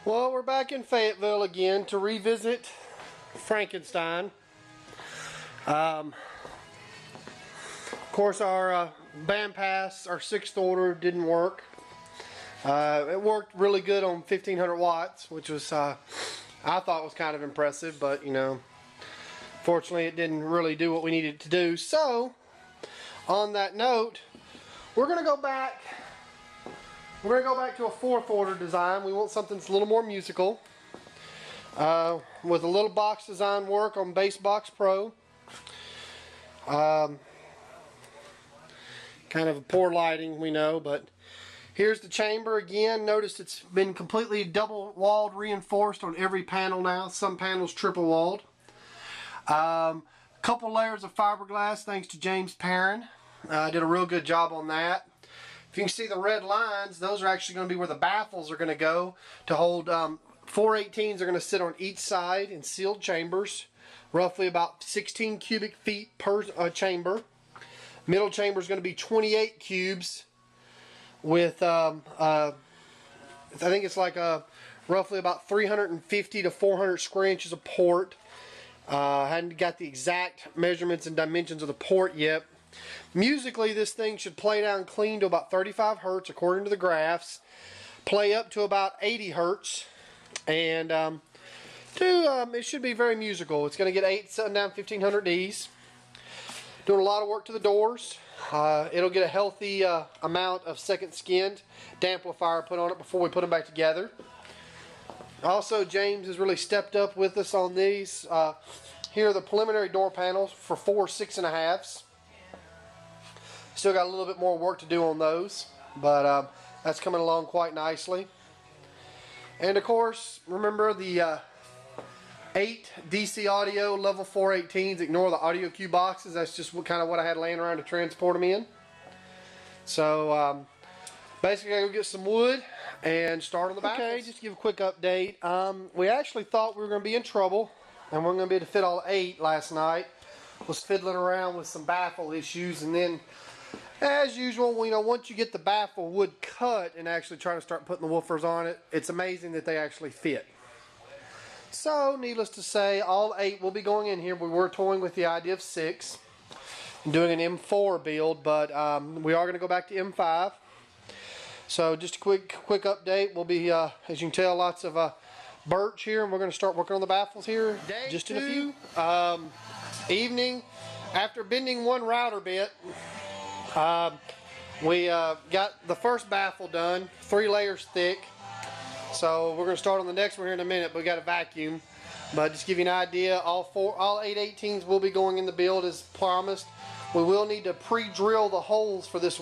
Well, we're back in Fayetteville again to revisit Frankenstein. Of course, our bandpass, our 6th order, didn't work. It worked really good on 1500 watts, which was I thought was kind of impressive, but you know, fortunately it didn't really do what we needed to do. So, on that note, we're gonna go back. We're going to go back to a 4th order design. We want something that's a little more musical. With a little box design work on Bass Box Pro. Kind of poor lighting, we know, but here's the chamber again. Notice it's been completely double walled, reinforced on every panel now. Some panels triple walled. Couple layers of fiberglass thanks to James Perrin. Did a real good job on that. If you can see the red lines, those are actually going to be where the baffles are going to go to hold. 418s are going to sit on each side in sealed chambers, roughly about 16 cubic feet per chamber. Middle chamber is going to be 28 cubes with, I think it's like roughly about 350 to 400 square inches of port. I hadn't got the exact measurements and dimensions of the port yet. Musically, this thing should play down clean to about 35 hertz according to the graphs. Play up to about 80 hertz. And it should be very musical. It's going to get 8 sundown 1500 Ds. Doing a lot of work to the doors. It'll get a healthy amount of second skinned damplifier put on it before we put them back together. Also, James has really stepped up with us on these. Here are the preliminary door panels for 4 6.5s. Still got a little bit more work to do on those, but that's coming along quite nicely. And of course, remember the 8 DC audio level 418s. Ignore the audio cue boxes. That's just kind of what I had laying around to transport them in. So basically, I go get some wood and start on the back. Okay, just to give a quick update. We actually thought we were going to be in trouble, and we're going to be able to fit all 8 last night. Was fiddling around with some baffle issues, and then, as usual, you know, once you get the baffle wood cut and actually try to start putting the woofers on it, it's amazing that they actually fit. So, needless to say, all 8 will be going in here. We were toying with the idea of 6, doing an M4 build, but we are going to go back to M5. So, just a quick update. We'll be, as you can tell, lots of birch here, and we're going to start working on the baffles here just in a few. Evening, after bending one router bit, we got the first baffle done, 3 layers thick. So we're going to start on the next one here in a minute, but we got a vacuum. But just to give you an idea, all 8 18s will be going in the build as promised. We will need to pre-drill the holes for this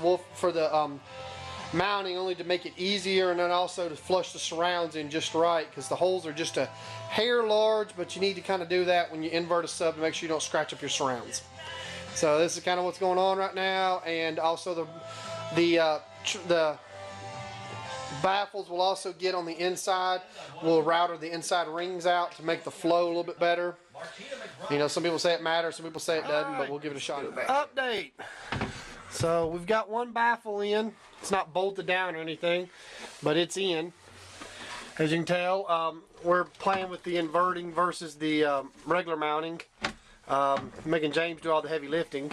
mounting, only to make it easier, and then also to flush the surrounds in just right, because the holes are just a hair large, but you need to kind of do that when you invert a sub to make sure you don't scratch up your surrounds. So this is kind of what's going on right now, and also the baffles will also get on the inside. We'll router the inside rings out to make the flow a little bit better. You know, some people say it matters, some people say it doesn't, but we'll give it a shot. Update. So we've got one baffle in. It's not bolted down or anything, but it's in. As you can tell, we're playing with the inverting versus the regular mounting. Making James do all the heavy lifting.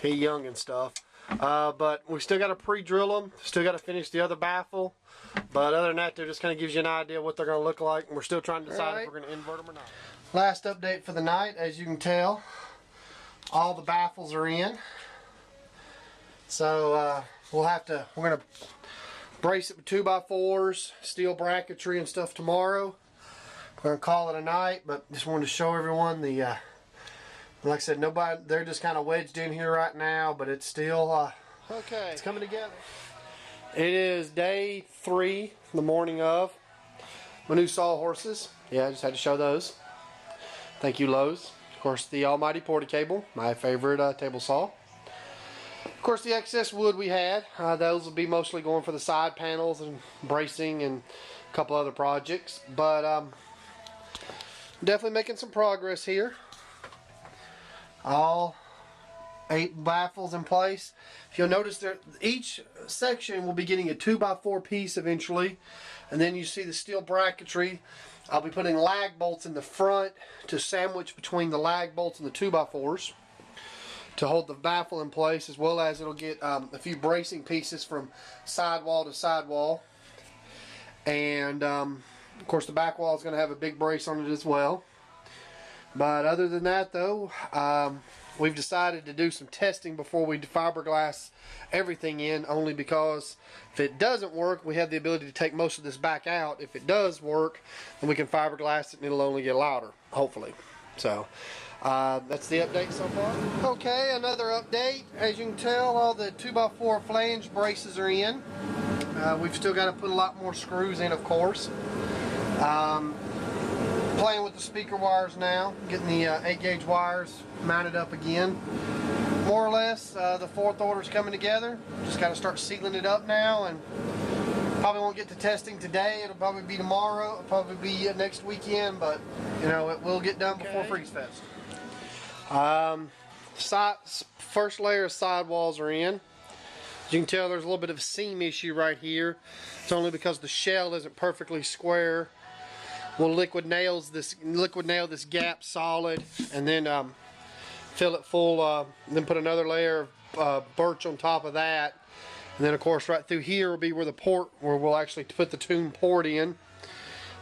He's young and stuff. But we still got to pre-drill them. Still got to finish the other baffle. But other than that, it just kind of gives you an idea of what they're going to look like. And we're still trying to decide if we're going to invert them or not. Last update for the night. As you can tell, all the baffles are in. So we're going to brace it with 2x4s, steel bracketry and stuff tomorrow. We're going to call it a night, but just wanted to show everyone the, like I said, they're just kind of wedged in here right now, but it's still, okay, it's coming together. It is day 3, the morning of my new sawhorses. Yeah, I just had to show those. Thank you, Lowe's. Of course, the almighty Porta-Cable, my favorite table saw. Of course, the excess wood we had, those will be mostly going for the side panels and bracing and a couple other projects. But definitely making some progress here. All 8 baffles in place. If you'll notice, there each section will be getting a 2x4 piece eventually, and then you see the steel bracketry. I'll be putting lag bolts in the front to sandwich between the lag bolts and the 2x4s to hold the baffle in place, as well as it'll get a few bracing pieces from sidewall to sidewall. And of course the back wall is going to have a big brace on it as well. But other than that though, we've decided to do some testing before we fiberglass everything in, only because if it doesn't work, we have the ability to take most of this back out. If it does work, then we can fiberglass it and it'll only get louder, hopefully. So that's the update so far. Okay, another update. As you can tell, all the 2x4 flange braces are in. We've still got to put a lot more screws in, of course. Playing with the speaker wires now, getting the 8-gauge wires mounted up again. More or less, the 4th order is coming together. Just got to start sealing it up now, and probably won't get to testing today. It'll probably be tomorrow. It'll probably be next weekend, but you know, it will get done before Freeze Fest. First layer of sidewalls are in. As you can tell, there's a little bit of a seam issue right here. It's only because the shell isn't perfectly square. We'll liquid nail this gap solid, and then fill it full. Then put another layer of birch on top of that, and then of course right through here will be where the port, where we'll actually put the tune port in.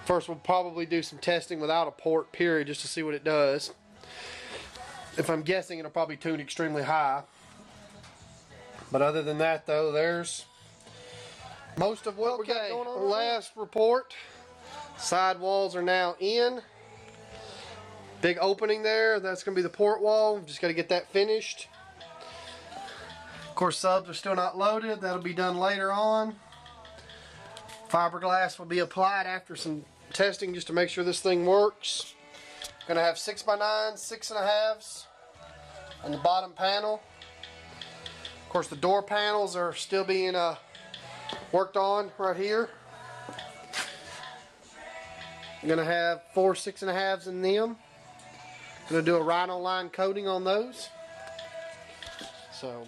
First, we'll probably do some testing without a port period, just to see what it does. If I'm guessing, it'll probably tune extremely high. But other than that, though, there's most of what we got going on. Last report. Sidewalls are now in. Big opening there. That's going to be the port wall. Just got to get that finished. Of course, subs are still not loaded. That'll be done later on. Fiberglass will be applied after some testing just to make sure this thing works. Going to have 6x9, 6.5s on the bottom panel. Of course, the door panels are still being worked on right here. I'm going to have 4 6.5s in them. Going to do a rhino line coating on those. So